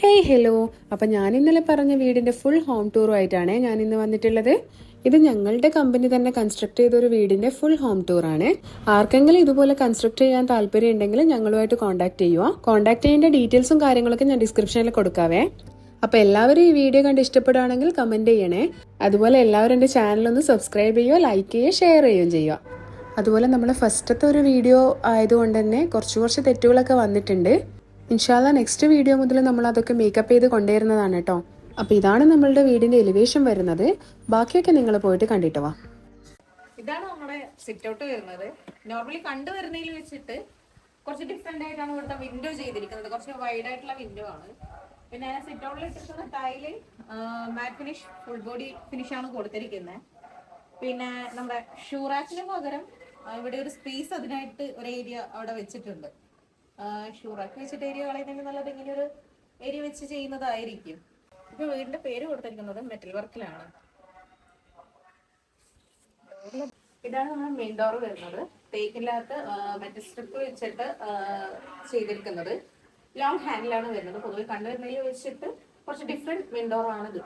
Hey hello. അപ്പം ഞാൻ ഇന്നലെ പറഞ്ഞ വീടിൻ്റെ ഫുൾ ഹോം ടൂറുമായിട്ടാണ് ഞാൻ ഇന്ന് വന്നിട്ടുള്ളത്. ഇത് ഞങ്ങളുടെ കമ്പനി തന്നെ കൺസ്ട്രക്ട് ചെയ്ത ഒരു വീടിൻ്റെ ഫുൾ ഹോം ടൂറാണ്. ആർക്കെങ്കിലും ഇതുപോലെ കൺസ്ട്രക്ട് ചെയ്യാൻ താല്പര്യം ഉണ്ടെങ്കിൽ ഞങ്ങളുമായിട്ട് കോൺടാക്ട് ചെയ്യുക. കോൺടാക്ട് ചെയ്യേണ്ട ഡീറ്റെയിൽസും കാര്യങ്ങളൊക്കെ ഞാൻ ഡിസ്ക്രിപ്ഷനിൽ കൊടുക്കാവേ. അപ്പോൾ എല്ലാവരും ഈ വീഡിയോ കണ്ട് ഇഷ്ടപ്പെടുകയാണെങ്കിൽ കമൻറ്റ് ചെയ്യണേ. അതുപോലെ എല്ലാവരും എൻ്റെ ചാനലൊന്ന് സബ്സ്ക്രൈബ് ചെയ്യുക, ലൈക്ക് ചെയ്യുക, ഷെയർ ചെയ്യുകയും ചെയ്യുക. അതുപോലെ നമ്മൾ ഫസ്റ്റത്തെ ഒരു വീഡിയോ ആയതുകൊണ്ട് തന്നെ കുറച്ച് തെറ്റുകളൊക്കെ വന്നിട്ടുണ്ട്. ഇൻഷാല്ല നെക്സ്റ്റ് വീഡിയോ മുതൽ നമ്മൾ അതൊക്കെ മേക്കപ്പ് ചെയ്ത് കൊണ്ടുവരുന്നതാണ് കേട്ടോ. അപ്പോൾ ഇതാണ് നമ്മളുടെ വീടിന്റെ എലിവേഷൻ വരുന്നത്. ബാക്കിയൊക്കെ നിങ്ങൾ പോയിട്ട് കണ്ടിട്ട് വാ. ഇതാണ് നമ്മുടെ സിറ്റ് ഔട്ട് വരുന്നത്. നോർമലി കണ്ടുവരുന്നതിൽ വെച്ചിട്ട് കുറച്ച് ഡിഫറെന്റ് ആയിട്ടാണ് ഇവിടുത്തെ വിൻഡോ ചെയ്തിരിക്കുന്നത്. കുറച്ച് വൈഡ് ആയിട്ടുള്ള വിൻഡോ ആണ്. പിന്നെ സിറ്റ് ഔട്ടിൽ ഇട്ടിരിക്കുന്ന ടൈല് മാറ്റ് ഫിനിഷ്, ഫുൾ ബോഡി ഫിനിഷ് ആണ് കൊടുത്തിരിക്കുന്നത്. പിന്നെ നമ്മുടെ ഷൂറാക്കിന് പകരം ഇവിടെ ഒരു സ്പേസ് അതിനായിട്ട് ഒരു ഏരിയ അവിടെ വെച്ചിട്ടുണ്ട്. ഷൂറാക്കി വെച്ചിട്ട് ഏരിയ കളയുന്നെങ്കിൽ നല്ലത് ഇങ്ങനെ ഒരു ഏരിയ വെച്ച് ചെയ്യുന്നതായിരിക്കും. ഇപ്പൊ വീടിന്റെ പേര് കൊടുത്തിരിക്കുന്നത് മെറ്റൽ വർക്കിലാണ്. ഇതാണ് നമ്മുടെ മെയിൻ ഡോർ വരുന്നത്. തേക്കില്ലാത്ത മെറ്റൽ സ്ട്രിപ്പ് വെച്ചിട്ട് ചെയ്തിരിക്കുന്നത്. ലോങ് ഹാൻഡിലാണ് വരുന്നത്. പൊതുവെ കണ്ടുവരുന്നതിൽ വെച്ചിട്ട് കുറച്ച് ഡിഫറെന്റ് മെയിൻ ഡോർ ആണിത്.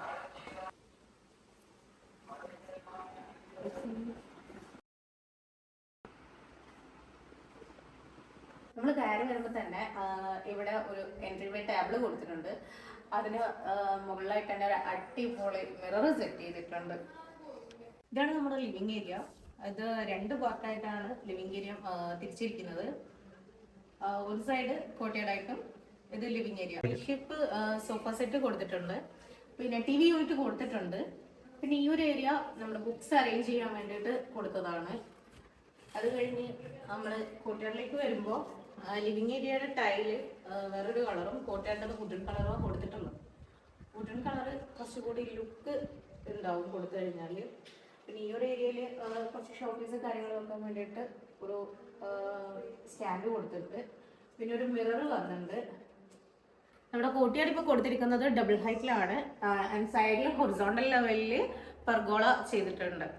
നമ്മൾ കയറി വരുമ്പോൾ തന്നെ ഇവിടെ ഒരു എൻട്രി വേ ടേബിൾ കൊടുത്തിട്ടുണ്ട്. അതിന് മുകളിലായിട്ട് തന്നെ ഒരു അടിപൊളി മിറർ സെറ്റ് ചെയ്തിട്ടുണ്ട്. ഇതാണ് നമ്മുടെ ലിവിങ് ഏരിയ. ഇത് രണ്ട് പാർട്ടായിട്ടാണ് ലിവിങ് ഏരിയ തിരിച്ചിരിക്കുന്നത്. ഒരു സൈഡ് കോട്ടയാടായിട്ടും ഇത് living area. Ship sofa set കൊടുത്തിട്ടുണ്ട്. പിന്നെ TV യൂണിറ്റ് കൊടുത്തിട്ടുണ്ട്. പിന്നെ ഈ ഒരു ഏരിയ നമ്മുടെ ബുക്സ് അറേഞ്ച് ചെയ്യാൻ വേണ്ടിയിട്ട് കൊടുത്തതാണ്. അത് കഴിഞ്ഞ് നമ്മൾ കോട്ടയാടിലേക്ക് വരുമ്പോൾ ലിവിങ് ഏരിയയുടെ ടൈല് വേറൊരു കളറും കോട്ടയാടിൻ്റെ വുഡൻ കളറുമാണ് കൊടുത്തിട്ടുള്ളത്. വുഡൻ കളർ കുറച്ചുകൂടി ലുക്ക് ഉണ്ടാവും കൊടുത്തു കഴിഞ്ഞാൽ. പിന്നെ ഈ ഒരു ഏരിയയിൽ കുറച്ച് ഷോപ്പീസ് കാര്യങ്ങൾ വെക്കാൻ വേണ്ടിയിട്ട് ഒരു സ്റ്റാൻഡ് കൊടുത്തിട്ടുണ്ട്. പിന്നെ ഒരു മിറർ വന്നിട്ടുണ്ട്. നമ്മുടെ കോട്ടയാട് ഇപ്പോൾ കൊടുത്തിരിക്കുന്നത് ഡബിൾ ഹൈറ്റിലാണ്. ആൻഡ് സൈഡിൽ ഹൊറിസോണ്ടൽ ലെവലിൽ പെർഗോള ചെയ്തിട്ടുണ്ട്.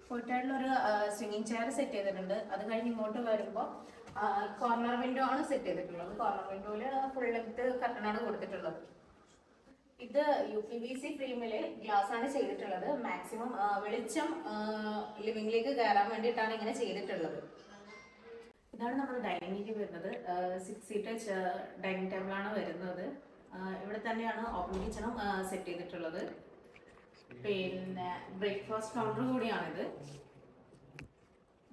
കോട്ടയാടിലൊരു സ്വിങ്ങിങ് ചെയർ സെറ്റ് ചെയ്തിട്ടുണ്ട്. അത് കഴിഞ്ഞ് ഇങ്ങോട്ട് വരുമ്പോൾ കോർണർ വിൻഡോ ആണ് സെറ്റ് ചെയ്തിട്ടുള്ളത്. കോർണർ വിൻഡോയിൽ ഫുൾ ലെങ്ത് കർട്ടനാണ് കൊടുത്തിട്ടുള്ളത്. ഇത് UPVC ഫ്രെയിമിൽ ഗ്ലാസ് ആണ് ചെയ്തിട്ടുള്ളത്. മാക്സിമം വെളിച്ചം ലിവിംഗിലേക്ക് കയറാൻ വേണ്ടിയിട്ടാണ് ഇങ്ങനെ ചെയ്തിട്ടുള്ളത്. ഇതാണ് നമ്മുടെ ഡൈനിങ് ഏരിയ വരുന്നത്. 6 സീറ്റർ ഡൈനിങ് ടേബിൾ ആണ് വരുന്നത്. ഇവിടെ തന്നെയാണ് ഓപ്പൺ കിച്ചണും സെറ്റ് ചെയ്തിട്ടുള്ളത്. പിന്നെ ബ്രേക്ക്ഫാസ്റ്റ് കൗണ്ടർ കൂടിയാണിത്.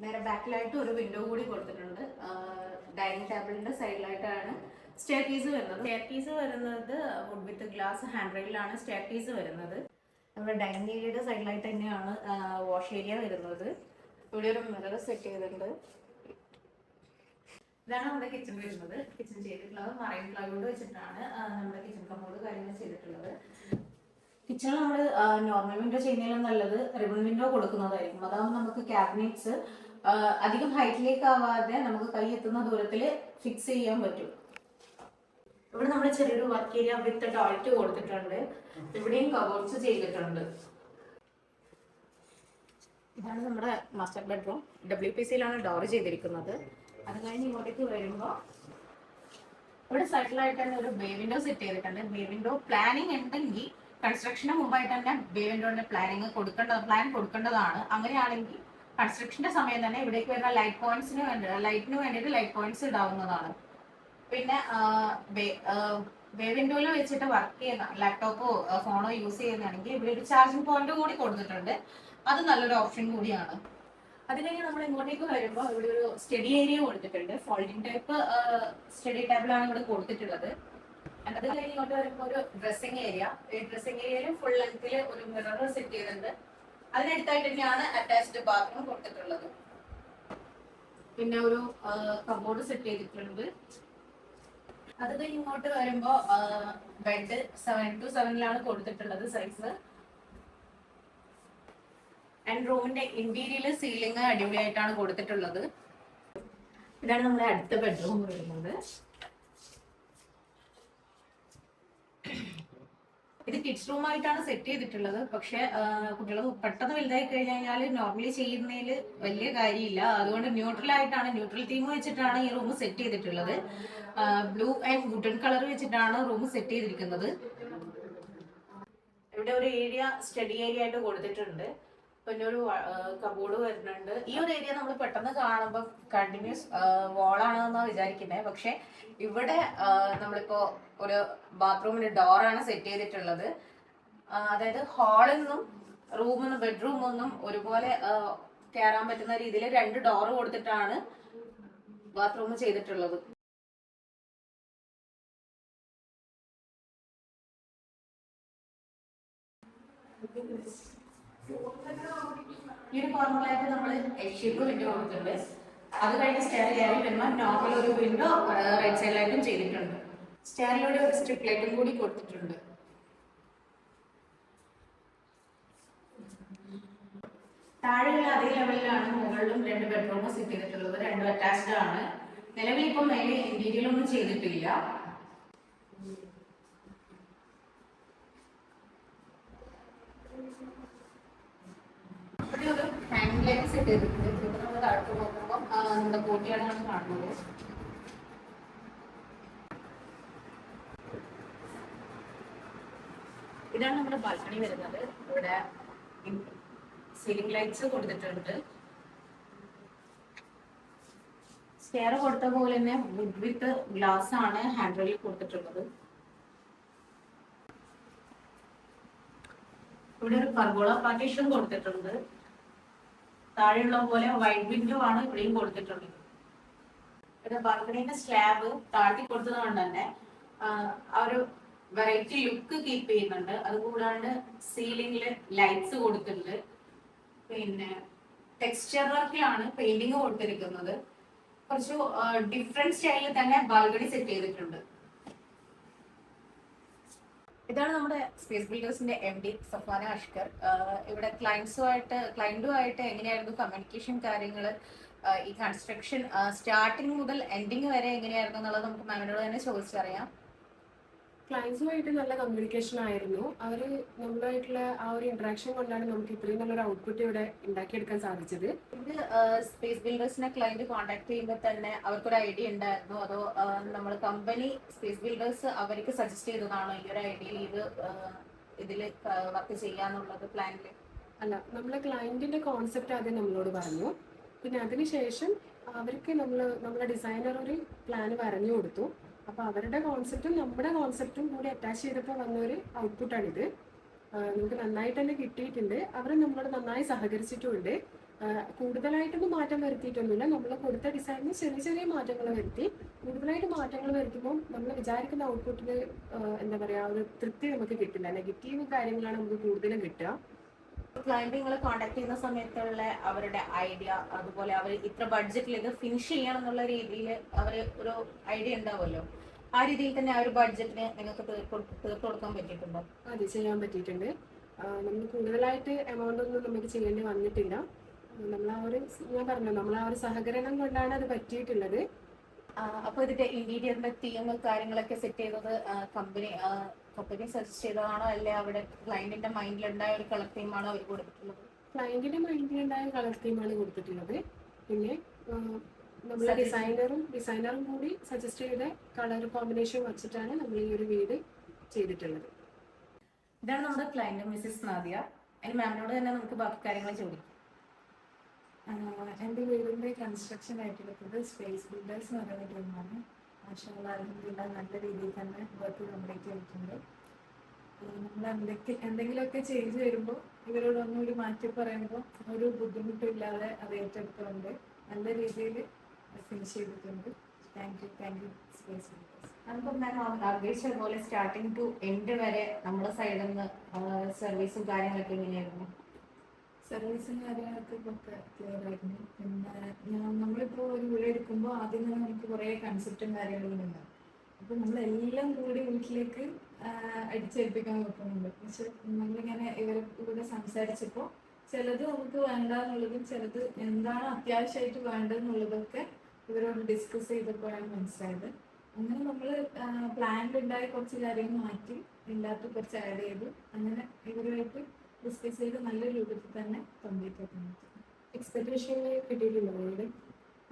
നേരെ ബാക്കിലായിട്ട് ഒരു വിൻഡോ കൂടി കൊടുത്തിട്ടുണ്ട്. ഡൈനിങ് ടേബിളിന്റെ സൈഡിലായിട്ടാണ് സ്റ്റെയർ പീസ് വരുന്നത്. സ്റ്റെയർ പീസ് വരുന്നത് വുഡ് വിത്ത് ഗ്ലാസ് ഹാൻഡ് റെയിലാണ് സ്റ്റെയർ പീസ് വരുന്നത്. നമ്മുടെ ഡൈനിങ് ഏരിയയുടെ സൈഡിലായിട്ട് തന്നെയാണ് വാഷ് ഏരിയ വരുന്നത്. ഇവിടെ ഒരു മിറർ സെറ്റ് ചെയ്തിട്ടുണ്ട്. ഇതാണ് നമ്മുടെ കിച്ചൺ വരുന്നത്. കിച്ചൺ ചെയ്തിട്ടുള്ളത് മറൈൻ പ്ലൈവുഡ് വെച്ചിട്ടാണ് നമ്മുടെ കിച്ചൺ കമ്മോഡ് കാര്യങ്ങൾ ചെയ്തിട്ടുള്ളത്. കിച്ചണിൽ നമ്മൾ നോർമൽ വിൻഡോ ചെയ്യുന്നതിലും നല്ലത് റിബൺ വിൻഡോ കൊടുക്കുന്നതായിരിക്കും. അതാവുമ്പോൾ നമുക്ക് ക്യാബിനറ്റ്സ് അധികം ഹൈറ്റിലേക്ക് ആവാതെ നമുക്ക് കൈ എത്തുന്ന ദൂരത്തിൽ ഫിക്സ് ചെയ്യാൻ പറ്റും. ഇവിടെ നമ്മൾ ചെറിയൊരു വർക്ക് ഏരിയ വിത്ത് ടോയ്ലറ്റ് കൊടുത്തിട്ടുണ്ട്. ഇവിടെയും കബോർഡ്സ് ചെയ്തിട്ടുണ്ട്. ഇതാണ് നമ്മുടെ മാസ്റ്റർ ബെഡ്റൂം. WPCയിലാണ് ഡോർ ചെയ്തിരിക്കുന്നത്. അത് കഴിഞ്ഞ് ഇങ്ങോട്ടേക്ക് വരുമ്പോൾ ഇവിടെ സൈഡിലായിട്ട് തന്നെ ഒരു ബേ വിൻഡോ സെറ്റ് ചെയ്തിട്ടുണ്ട്. ബേ വിൻഡോ പ്ലാനിങ് ഉണ്ടെങ്കിൽ കൺസ്ട്രക്ഷന് മുമ്പായിട്ട് തന്നെ ബേ വിൻഡോന്റെ പ്ലാൻ കൊടുക്കേണ്ടതാണ്. അങ്ങനെയാണെങ്കിൽ കൺസ്ട്രക്ഷന്റെ സമയം തന്നെ ഇവിടേക്ക് വരുന്ന ലൈറ്റിന് വേണ്ടിയിട്ട് ലൈറ്റ് പോയിന്റ്സ് ഇടാവുന്നതാണ്. പിന്നെ ബേ വിൻഡോയിൽ വെച്ചിട്ട് വർക്ക് ചെയ്യുന്ന ലാപ്ടോപ്പോ ഫോണോ യൂസ് ചെയ്യുന്നതാണെങ്കിൽ ഇവിടെ ഒരു ചാർജിങ് പോയിന്റ് കൂടി കൊടുത്തിട്ടുണ്ട്. അത് നല്ലൊരു ഓപ്ഷൻ കൂടിയാണ്. അത് കഴിഞ്ഞ് നമ്മൾ ഇങ്ങോട്ടേക്ക് വരുമ്പോൾ ഇവിടെ ഒരു സ്റ്റഡി ഏരിയ കൊടുത്തിട്ടുണ്ട്. ഫോൾഡിംഗ് ടൈപ്പ് സ്റ്റഡി ടേബിളാണ് ഇവിടെ കൊടുത്തിട്ടുള്ളത്. അത് കഴിഞ്ഞ് ഇങ്ങോട്ട് വരുമ്പോൾ ഒരു ഡ്രസ്സിംഗ് ഏരിയ. ഈ ഡ്രസ്സിംഗ് ഏരിയയിൽ ഫുൾ ലെങ്ത്തിൽ ഒരു മിറർ സെറ്റ് ചെയ്തിട്ടുണ്ട്. അതിനടുത്തായിട്ട് തന്നെയാണ് അറ്റാച്ച്ഡ് ബാത്റൂം കൊടുത്തിട്ടുള്ളത്. പിന്നെ ഒരു കബോർഡ് സെറ്റ് ചെയ്തിട്ടുണ്ട്. അത് കഴിഞ്ഞ് ഇങ്ങോട്ട് വരുമ്പോൾ ബെഡ് 7x7 കൊടുത്തിട്ടുള്ളത് സൈസ്. ആൻഡ് റൂമിന്റെ ഇന്റീരിയർ സീലിംഗ് അടിപൊളിയായിട്ടാണ് കൊടുത്തിട്ടുള്ളത്. ഇതാണ് നമ്മുടെ അടുത്ത ബെഡ്റൂം വരുന്നത്. ഇത് കിഡ്സ് റൂം ആയിട്ടാണ് സെറ്റ് ചെയ്തിട്ടുള്ളത്. പക്ഷെ കുട്ടികൾ പെട്ടെന്ന് വലുതായി കഴിഞ്ഞാൽ നോർമലി ചെയ്യുന്നതിൽ വലിയ കാര്യമില്ല. അതുകൊണ്ട് ന്യൂട്രൽ തീം വെച്ചിട്ടാണ് ഈ റൂം സെറ്റ് ചെയ്തിട്ടുള്ളത്. ബ്ലൂ ആൻഡ് വുഡൻ കളർ വെച്ചിട്ടാണ് റൂം സെറ്റ് ചെയ്തിരിക്കുന്നത്. ഇവിടെ ഒരു ഏരിയ സ്റ്റഡി ഏരിയ ആയിട്ട് കൊടുത്തിട്ടുണ്ട്. പിന്നെ ഒരു കബോർഡ് വരുന്നുണ്ട്. ഈ ഒരു ഏരിയ നമ്മൾ പെട്ടെന്ന് കാണുമ്പോൾ കണ്ടിന്യൂസ് വാളാണെന്നാണ് വിചാരിക്കുന്നത്. പക്ഷെ ഇവിടെ നമ്മളിപ്പോ ഒരു ബാത്റൂമിന്റെ ഡോറാണ് സെറ്റ് ചെയ്തിട്ടുള്ളത്. അതായത് ഹാളിൽ നിന്നും റൂമിൽ ബെഡ്റൂമൊന്നും ഒരുപോലെ കയറാൻ പറ്റുന്ന രീതിയിൽ 2 ഡോറ് കൊടുത്തിട്ടാണ് ബാത്റൂം ചെയ്തിട്ടുള്ളത്. ഈ ഒരു കോർണറിലായിട്ട് നമ്മൾ ഷേപ്പ് വിൻഡോ കൊടുത്തിട്ടുണ്ട്. അത് കഴിഞ്ഞ് സ്റ്റെയർ കയറി വരുമ്പോൾ നോർമൽ ഒരു വിൻഡോ റൈറ്റ് സൈഡിലായിട്ടും ചെയ്തിട്ടുണ്ട്. സ്റ്റെയറിലൂടെ ഒരു സ്ട്രിപ്പ് ലൈറ്റും കൂടി കൊടുത്തിട്ടുണ്ട്. താഴെയുള്ള അതേ ലെവലിലാണ് മുകളിലും 2 ബെഡ്റൂം സെറ്റ് ചെയ്തിട്ടുള്ളത്. 2 അറ്റാച്ച്ഡ് ആണ്. നിലവിൽ ഇപ്പം മേലെ ഇന്റീരിയർ ഒന്നും ചെയ്തിട്ടില്ല. ഒരു ഹാങ്ങിങ് ലൈറ്റ് സെറ്റ് ചെയ്തിട്ടുണ്ട്. ഇത് നമ്മൾ താഴോട്ട് നോക്കുമ്പോൾ നമ്മുടെ കോട്ടിയാടാണ് കാണുന്നത്. ഇതാണ് നമ്മുടെ ബാൽക്കണി വരുന്നത്. ഇവിടെ സീലിംഗ് ലൈറ്റ്സ് കൊടുത്തിട്ടുണ്ട്. സ്റ്റെയർ കൊടുത്ത പോലെ തന്നെ വുഡ് വിത്ത് ഗ്ലാസ് ആണ് ഹാൻഡ് റെയിൽ കൊടുത്തിട്ടുള്ളത്. ഇവിടെ ഒരു പർഗോള പാർട്ടീഷൻ കൊടുത്തിട്ടുണ്ട്. താഴെയുള്ള പോലെ വൈഡ് വിൻഡോ ആണ് ഇവിടെയും കൊടുത്തിട്ടുള്ളത്. പിന്നെ ബാൽക്കണീന്റെ സ്ലാബ് താഴ്ത്തി കൊടുത്തത് കൊണ്ട് തന്നെ ആ ഒരു വെറൈറ്റി ലുക്ക് കീപ്പ് ചെയ്യുന്നുണ്ട്. അതുകൂടാണ്ട് സീലിംഗില് ലൈറ്റ്സ് കൊടുത്തിട്ടുണ്ട്. പിന്നെ ടെക്സ്ചർ വർക്കിലാണ് പെയിന്റിങ് കൊടുത്തിരിക്കുന്നത്. കുറച്ച് ഡിഫറെന്റ് സ്റ്റൈലിൽ തന്നെ ബാൽക്കണി സെറ്റ് ചെയ്തിട്ടുണ്ട്. ഇതാണ് നമ്മുടെ സ്പേസ് ബിൽഡേഴ്സിന്റെ MD സഫാന അഷ്കർ. ഇവിടെ ക്ലയന്റുമായിട്ട് എങ്ങനെയായിരുന്നു കമ്മ്യൂണിക്കേഷൻ കാര്യങ്ങൾ, ഈ കൺസ്ട്രക്ഷൻ സ്റ്റാർട്ടിങ് മുതൽ എൻഡിങ് വരെ എങ്ങനെയായിരുന്നു എന്നുള്ളത് നമുക്ക് മാമിനോട് തന്നെ ചോദിച്ചറിയാം. ക്ലയൻസുമായിട്ട് നല്ല കമ്മ്യൂണിക്കേഷൻ ആയിരുന്നു. അവർ നമ്മളുമായിട്ടുള്ള ആ ഒരു ഇന്ററാക്ഷൻ കൊണ്ടാണ് നമുക്ക് ഇത്രയും നല്ലൊരു ഔട്ട്പുട്ട് ഇവിടെ ഉണ്ടാക്കിയെടുക്കാൻ സാധിച്ചത്. ഇത് സ്പേസ് ബിൽഡേഴ്സിനെ ക്ലയന്റ് കോൺടാക്ട് ചെയ്യുമ്പോൾ തന്നെ അവർക്കൊരു ഐഡിയ ഉണ്ടായിരുന്നു, അതോ നമ്മൾ കമ്പനി സ്പേസ് ബിൽഡേഴ്സ് അവർക്ക് സജസ്റ്റ് ചെയ്തതാണോ ഈ ഒരു ഐഡിയയിൽ ഇതിൽ വർക്ക് ചെയ്യാന്നുള്ളത് പ്ലാനിൽ? അല്ല, നമ്മളെ ക്ലയന്റിന്റെ കോൺസെപ്റ്റ് ആദ്യം നമ്മളോട് പറഞ്ഞു. പിന്നെ അതിനുശേഷം അവർക്ക് നമ്മുടെ ഡിസൈനർ ഒരു പ്ലാൻ വരഞ്ഞു കൊടുത്തു. അപ്പോൾ അവരുടെ കോൺസെപ്റ്റും നമ്മുടെ കോൺസെപ്റ്റും കൂടി അറ്റാച്ച് ചെയ്തപ്പോൾ വന്നൊരു ഔട്ട്പുട്ടാണിത്. നമുക്ക് നന്നായിട്ട് തന്നെ കിട്ടിയിട്ടുണ്ട്. അവർ നമ്മളോട് നന്നായി സഹകരിച്ചിട്ടുമുണ്ട്. കൂടുതലായിട്ടൊന്നും മാറ്റം വരുത്തിയിട്ടൊന്നുമില്ല. നമ്മൾ കൊടുത്ത ഡിസൈനിന് ചെറിയ ചെറിയ മാറ്റങ്ങൾ വരുത്തി. കൂടുതലായിട്ട് മാറ്റങ്ങൾ വരുത്തുമ്പോൾ നമ്മൾ വിചാരിക്കുന്ന ഔട്ട്പുട്ടിന് എന്താ പറയുക, ഒരു തൃപ്തി നമുക്ക് കിട്ടില്ല. നെഗറ്റീവ് കാര്യങ്ങളാണ് നമുക്ക് കൂടുതലും കിട്ടുക. ക്ലയന്റ് നിങ്ങളെ കോൺടാക്ട് ചെയ്യുന്ന സമയത്തുള്ള അവരുടെ ഐഡിയ, അതുപോലെ അവർ ഇത്ര ബഡ്ജറ്റിൽ ഇത് ഫിനിഷ് ചെയ്യണം എന്നുള്ള രീതിയിൽ അവർ ഒരു ഐഡിയ ഉണ്ടാവുമല്ലോ, ആ രീതിയിൽ തന്നെ ആ ഒരു ബഡ്ജറ്റിന് നിങ്ങൾക്ക് തീർത്തു കൊടുക്കാൻ പറ്റിയിട്ടുണ്ടോ? അതെ, ചെയ്യാൻ പറ്റിയിട്ടുണ്ട്. നമ്മൾ കൂടുതലായിട്ട് എമൗണ്ട് ഒന്നും നമുക്ക് ചെയ്യേണ്ടി വന്നിട്ടില്ല. ഞാൻ പറഞ്ഞു, നമ്മൾ ആ ഒരു സഹകരണം കൊണ്ടാണ് അത് പറ്റിയിട്ടുള്ളത്. അപ്പോൾ ഇതിന്റെ ഇന്റീരിയറിന്റെ തീമും കാര്യങ്ങളൊക്കെ സെറ്റ് ചെയ്തത് കമ്പനി സജസ്റ്റ് ചെയ്തതാണോ, അല്ലെ അവിടെ ക്ലയന്റിന്റെ മൈൻഡിലുണ്ടായ ഒരു കളർ തീമാണോ അവർ കൊടുത്തിട്ടുള്ളത്? ക്ലയന്റിന്റെ മൈൻഡിലുണ്ടായ കളർ തീമാണ് കൊടുത്തിട്ടുള്ളത്. പിന്നെ നമ്മളെ ഡിസൈനറും കൂടി സജസ്റ്റ് ചെയ്ത കളർ കോമ്പിനേഷൻ വെച്ചിട്ടാണ് നമ്മൾ ഈ ഒരു വീട് ചെയ്തിട്ടുള്ളത്. ഇതാണ് നമ്മുടെ ക്ലയന്റ് മിസ്സിസ് നാദിയ. അതിന് മാമിനോട് തന്നെ നമുക്ക് ബാക്കി കാര്യങ്ങൾ ചോദിക്കാം. എൻ്റെ വീടിൻ്റെ കൺസ്ട്രക്ഷൻ ആയിട്ടുള്ളത് സ്പേസ് ബിൽഡേഴ്സ് എന്ന് പറയുന്ന ടീമാണ്. അൽഹംദുലില്ലാ നല്ല രീതിയിൽ തന്നെ വർക്ക് കംപ്ലീറ്റ് ചെയ്തിട്ടുണ്ട്. നമ്മൾ എന്തെങ്കിലുമൊക്കെ ചേഞ്ച് വരുമ്പോൾ ഇവരോട് ഒന്നുകൂടി മാറ്റി പറയുമ്പോൾ ഒരു ബുദ്ധിമുട്ടില്ലാതെ അത് ഏറ്റെടുക്കുന്നുണ്ട്. നല്ല രീതിയിൽ ഫിനിഷ് ചെയ്തിട്ടുണ്ട്. Thank you space builders. നമുക്ക് ആഗ്രഹിച്ച പോലെ സ്റ്റാർട്ടിങ് ടു എൻഡ് വരെ നമ്മുടെ സൈഡിൽ നിന്ന് സർവീസും കാര്യങ്ങളൊക്കെ എങ്ങനെയായിരുന്നു? സർവീസും കാര്യങ്ങളൊക്കെ ഒക്കെ ക്ലിയർ ആയിരുന്നു. പിന്നെ നമ്മളിപ്പോൾ ഒരു വീട് എടുക്കുമ്പോൾ ആദ്യം തന്നെ നമുക്ക് കുറേ കൺസെപ്റ്റും കാര്യങ്ങളും ഉണ്ടാവും. അപ്പോൾ നമ്മളെല്ലാം കൂടി വീട്ടിലേക്ക് അടിച്ചേൽപ്പിക്കാൻ നോക്കുന്നുണ്ട്. പക്ഷെ നമ്മളിങ്ങനെ ഇവിടെ സംസാരിച്ചപ്പോൾ ചിലത് നമുക്ക് വേണ്ട എന്നുള്ളതും ചിലത് എന്താണ് അത്യാവശ്യമായിട്ട് വേണ്ടതെന്നുള്ളതൊക്കെ ഇവരോട് ഡിസ്കസ് ചെയ്തപ്പോഴാണ് മനസ്സിലായത്. അങ്ങനെ നമ്മൾ പ്ലാനിലുണ്ടായ കുറച്ച് കാര്യങ്ങൾ മാറ്റി ഇല്ലാത്ത കുറച്ച് ആഡ് ചെയ്തു അങ്ങനെ ഇവരുമായിട്ട് ഡിസ്കസ് ചെയ്ത് നല്ല രൂപത്തിൽ തന്നെ കംപ്ലീറ്റ് ആക്കാൻ പറ്റും. എക്സ്പെക്ടേഷൻ കിട്ടിയിട്ടുണ്ടോ വീട്?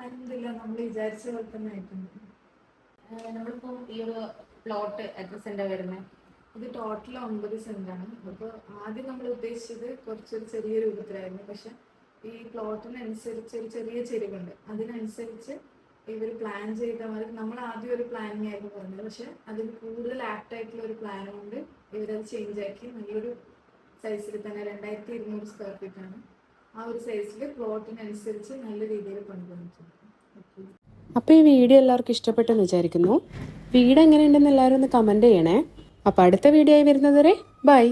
അതെന്തില്ല, നമ്മൾ വിചാരിച്ച പോലെ തന്നെ ആയിട്ടുണ്ട്. നമ്മളിപ്പോ ഈ ഒരു പ്ലോട്ട് അഡ്രസ്സിന്റെ വരുന്നത് ഇത് ടോട്ടൽ 9 സെന്റാണ്. അപ്പോൾ ആദ്യം നമ്മൾ ഉദ്ദേശിച്ചത് കുറച്ചൊരു ചെറിയ രൂപത്തിലായിരുന്നു. പക്ഷെ ഈ പ്ലോട്ടിനനുസരിച്ച് ഒരു ചെറിയ ചെരിവുണ്ട്. അതിനനുസരിച്ച് ഇവർ പ്ലാൻ ചെയ്ത മാതിരി നമ്മൾ ആദ്യം ഒരു പ്ലാനിങ് ആയിരുന്നു പറഞ്ഞത്. പക്ഷെ അതിൽ കൂടുതൽ ആപ്റ്റ് ആയിട്ടുള്ള ഒരു പ്ലാൻ കൊണ്ട് ഇവരത് ചേഞ്ച് ആക്കി നല്ലൊരു സൈസിൽ തന്നെ 2200 സ്ക്വയർ ഫീറ്റ് ആണ്. ആ ഒരു സൈസിൽ പ്ലോട്ടിനനുസരിച്ച് നല്ല രീതിയിൽ കൊണ്ടുവന്നിട്ടുണ്ട്. അപ്പോൾ ഈ വീഡിയോ എല്ലാവർക്കും ഇഷ്ടപ്പെട്ടെന്ന് വിചാരിക്കുന്നു. വീട് എങ്ങനെയുണ്ടെന്ന് എല്ലാവരും ഒന്ന് കമൻറ്റ് ചെയ്യണേ. അപ്പോൾ അടുത്ത വീഡിയോ ആയി വരുന്നതുവരെ ബൈ.